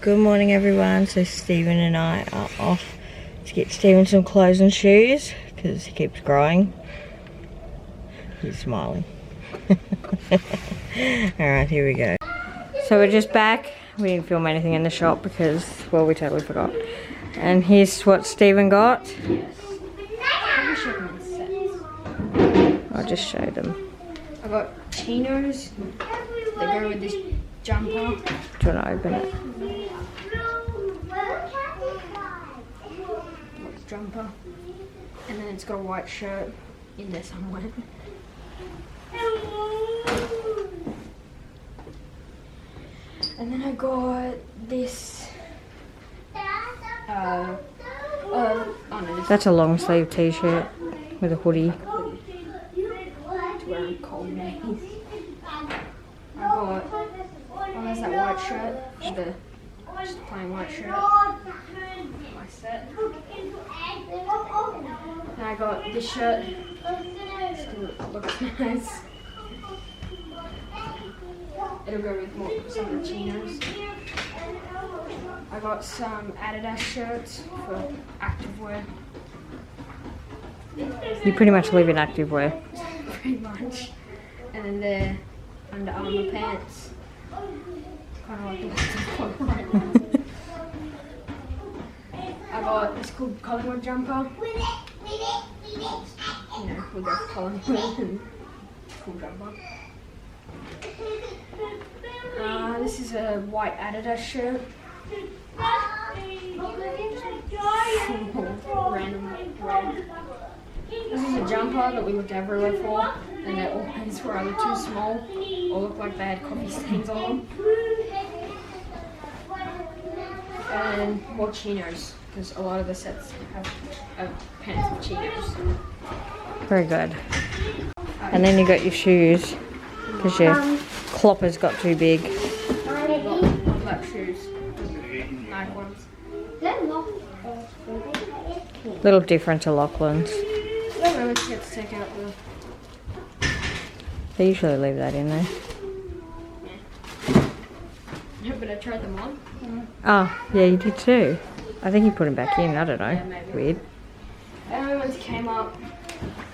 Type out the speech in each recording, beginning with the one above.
Good morning everyone. So Stephen and I are off to get Stephen some clothes and shoes because he keeps growing. He's smiling. Alright, here we go. So we're just back. We didn't film anything in the shop because, well, we totally forgot. And here's what Stephen got. I'll just show them. I got chinos that go with this jumper. Do you want to open it? Jumper, and then it's got a white shirt in there somewhere. And then I got this. Oh no, That's a long sleeve t-shirt with a hoodie. To wear on cold days. I got. Oh, there's that white shirt. The just plain white shirt. My set. And I got this shirt. Still looks nice. It'll go with some of the chinos. I got some Adidas shirts for activewear. You pretty much live in activewear. Pretty much. And then the Under Armour pants. Kind of like the ones I've got right now. I got this cool Collingwood jumper. You know, we got Collingwood and cool jumper. This is a white Adidas shirt. Random red. This is a jumper that we looked everywhere for, and they always were either too small or looked like they had coffee stains on them. And more chinos, because a lot of the sets have pants with chinos. Very good. And then you got your shoes because your clopper's got too big. Black shoes. Nice ones. Little different to Lachlan's. I always get to take out the... They usually leave that in there. Yeah, but I tried them on. Oh, yeah, you did too. I think you put them back in. I don't know. Yeah, maybe. Weird. And I once came up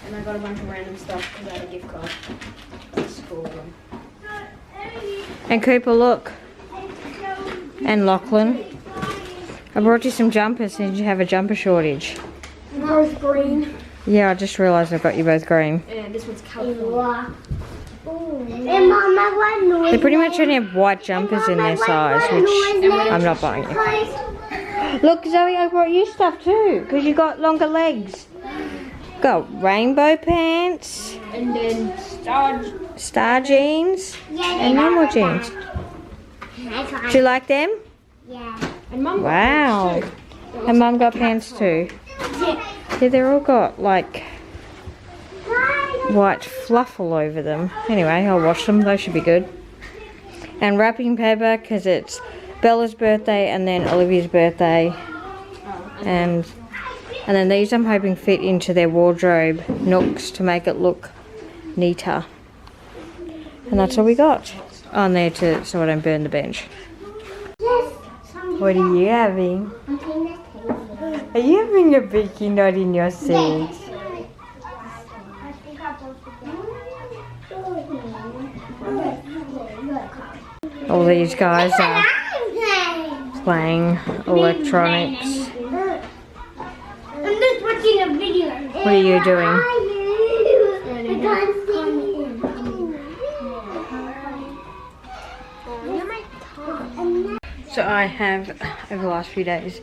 and I got a bunch of random stuff because I had a gift card to school. And Cooper, look. And Lachlan. I brought you some jumpers since you have a jumper shortage. Both green. Yeah, I just realised I've got you both green. And this one's California. They pretty much only have white jumpers in their size, which I'm not buying you. Look, Zoe, I brought you stuff too, because you got longer legs. Got rainbow pants. And then Star jeans. And no more jeans. Do you like them? Yeah. And Mum got Wow. pants too. And Mum got pants too. Yeah, they're all got like white fluff all over them. Anyway, I'll wash them. Those should be good. And wrapping paper because it's Bella's birthday and then Olivia's birthday. And then these I'm hoping fit into their wardrobe nooks to make it look neater. And that's all we got on there so I don't burn the bench. What are you having? Are you having a bikini knot in your seat? All these guys are playing electronics. I'm just watching a video. What are you doing? So I have, over the last few days,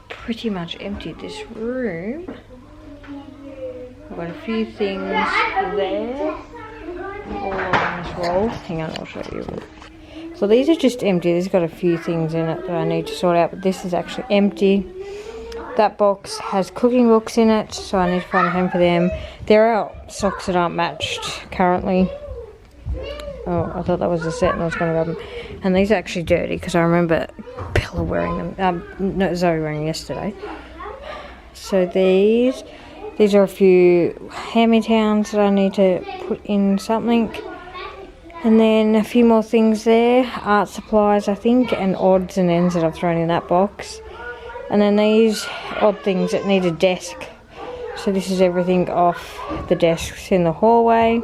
pretty much emptied this room. I've got a few things there, all on this roll. Hang on, I'll show you. So these are just empty. There's got a few things in it that I need to sort out, but this is actually empty. That box has cooking books in it, so I need to find a home for them. There are socks that aren't matched currently. Oh, I thought that was a set and I was going to grab them. And these are actually dirty because I remember Bella wearing them. No, Zoe wearing them yesterday. So these are a few hand-me-downs that I need to put in something. And then a few more things there, art supplies I think, and odds and ends that I've thrown in that box. And then these odd things that need a desk. So this is everything off the desks in the hallway,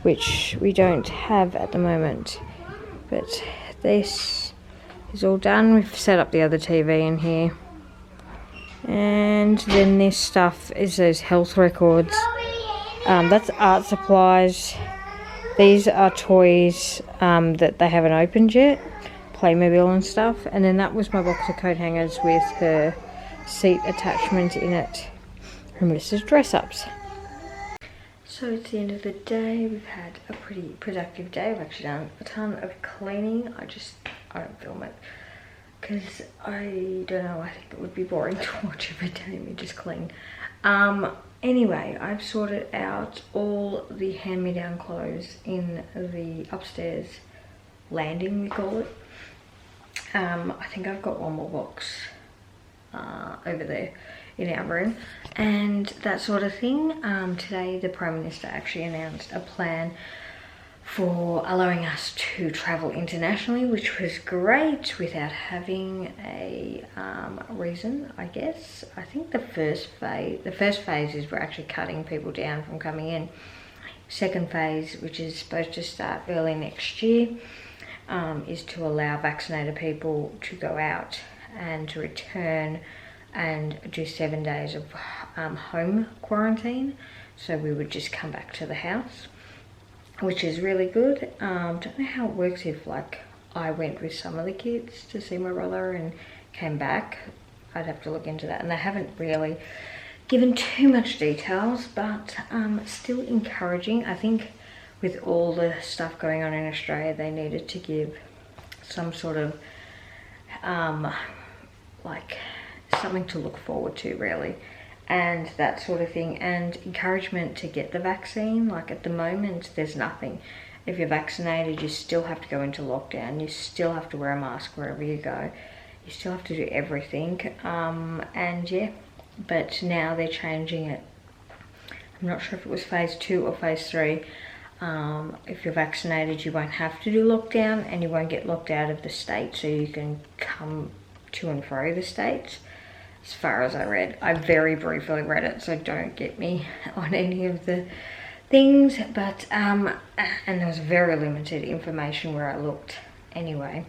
which we don't have at the moment. But this is all done. We've set up the other TV in here. And then this stuff is those health records. That's art supplies. These are toys that they haven't opened yet. Playmobil and stuff. And then that was my box of coat hangers with her seat attachment in it. And this is dress ups. So it's the end of the day. We've had a pretty productive day. We've actually done a ton of cleaning. I don't film it because I don't know, I think it would be boring to watch every day me just clean. Anyway, I've sorted out all the hand-me-down clothes in the upstairs landing, we call it. I think I've got one more box over there in our room and that sort of thing. Today the Prime Minister actually announced a plan for allowing us to travel internationally, which was great without having a reason, I guess. I think the first phase is we're actually cutting people down from coming in. Second phase, which is supposed to start early next year, is to allow vaccinated people to go out and to return and do 7 days of home quarantine. So we would just come back to the house, which is really good. Don't know how it works if like I went with some of the kids to see my brother and came back. I'd have to look into that, and they haven't really given too much details, but still encouraging. I think with all the stuff going on in Australia, they needed to give some sort of like something to look forward to really, and that sort of thing, and encouragement to get the vaccine. Like at the moment there's nothing. If you're vaccinated, you still have to go into lockdown, you still have to wear a mask wherever you go, you still have to do everything. And yeah, but now they're changing it. I'm not sure if it was phase 2 or phase 3. If you're vaccinated, you won't have to do lockdown and you won't get locked out of the state, so you can come to and fro the states. As far as I read, I very briefly read it, so don't get me on any of the things, but and there was very limited information where I looked anyway.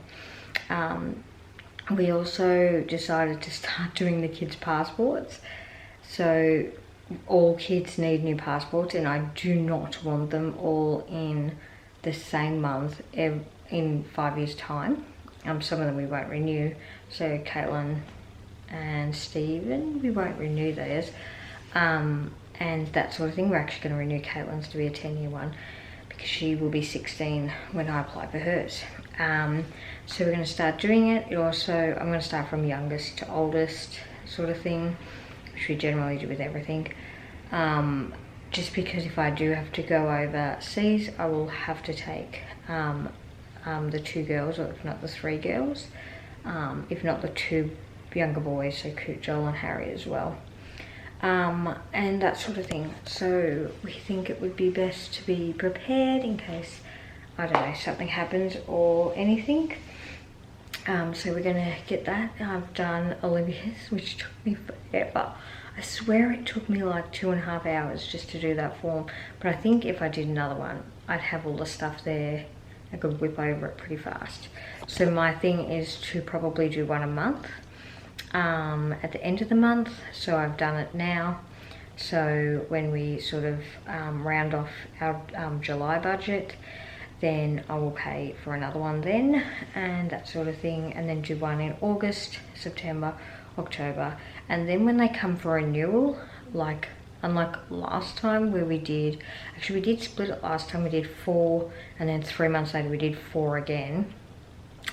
We also decided to start doing the kids' passports, so all kids need new passports, and I do not want them all in the same month in 5 years time. Some of them we won't renew, so Caitlin and Stephen, we won't renew theirs, and that sort of thing. We're actually going to renew Caitlin's to be a 10-year one because she will be 16 when I apply for hers. So we're going to start doing it. I'm going to start from youngest to oldest sort of thing, which we generally do with everything. Just because if I do have to go overseas, I will have to take the 2 girls, or if not the 3 girls, if not the 2 younger boys, so Joel and Harry as well, and that sort of thing. So we think it would be best to be prepared in case, I don't know, something happens or anything. So we're gonna get that. I've done Olivia's, which took me forever. I swear it took me like 2.5 hours just to do that form, but I think if I did another one, I'd have all the stuff there. I could whip over it pretty fast. So my thing is to probably do one a month at the end of the month. So I've done it now. So when we sort of round off our July budget, then I will pay for another one then, and that sort of thing, and then do one in August, September, October. And then when they come for renewal, like unlike last time where we did split it last time, we did 4, and then 3 months later we did 4 again.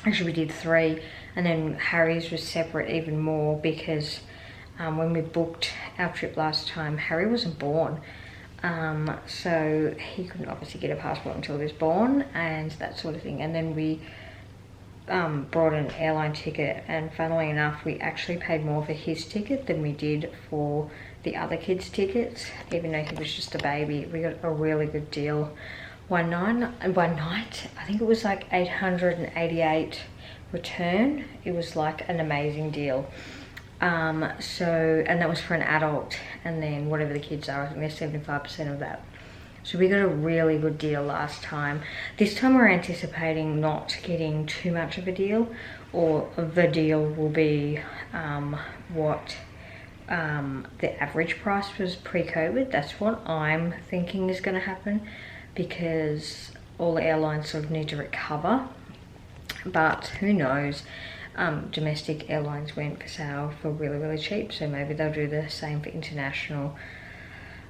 Actually we did 3, and then Harry's was separate even more because when we booked our trip last time, Harry wasn't born. So he couldn't obviously get a passport until he was born, and that sort of thing. And then we brought an airline ticket, and funnily enough we actually paid more for his ticket than we did for the other kids' tickets, even though he was just a baby. We got a really good deal one night. I think it was like 888 return. It was like an amazing deal. And that was for an adult, and then whatever the kids are, I think they're 75% of that. So we got a really good deal last time. This time we're anticipating not getting too much of a deal, or the deal will be what the average price was pre-COVID. That's what I'm thinking is going to happen, because all the airlines sort of need to recover. But who knows? Domestic airlines went for sale for really, really cheap, so maybe they'll do the same for international.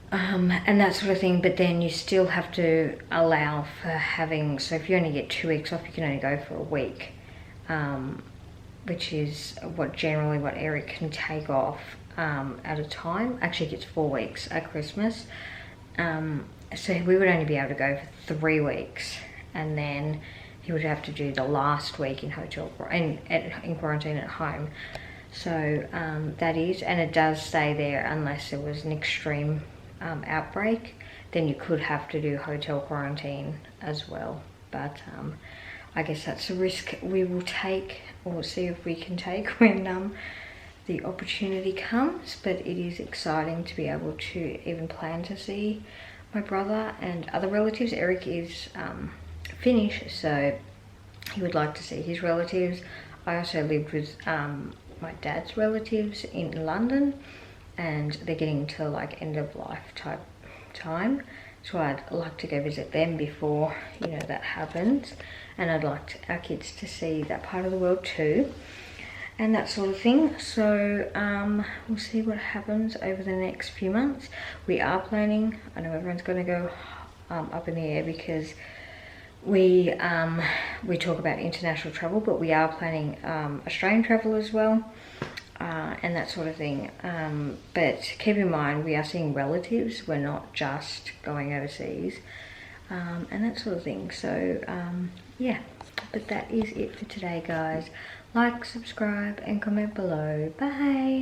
And that sort of thing, but then you still have to allow for having, so if you only get 2 weeks off, you can only go for a week, which is what Eric can take off at a time. Actually, he gets 4 weeks at Christmas, so we would only be able to go for 3 weeks, and then he would have to do the last week in in quarantine at home. So that is, and it does stay there unless there was an extreme outbreak, then you could have to do hotel quarantine as well. But I guess that's a risk we will take, or see if we can take when the opportunity comes. But it is exciting to be able to even plan to see my brother and other relatives. Eric is Finnish, so he would like to see his relatives. I also lived with my dad's relatives in London, and they're getting to like end of life type time, so I'd like to go visit them before, you know, that happens. And I'd like our kids to see that part of the world too, and that sort of thing. So we'll see what happens over the next few months. We are planning, I know everyone's going to go up in the air because we talk about international travel, but we are planning Australian travel as well, and that sort of thing. But keep in mind, we are seeing relatives, we're not just going overseas, and that sort of thing. So yeah, but that is it for today, guys. Like, subscribe and comment below. Bye.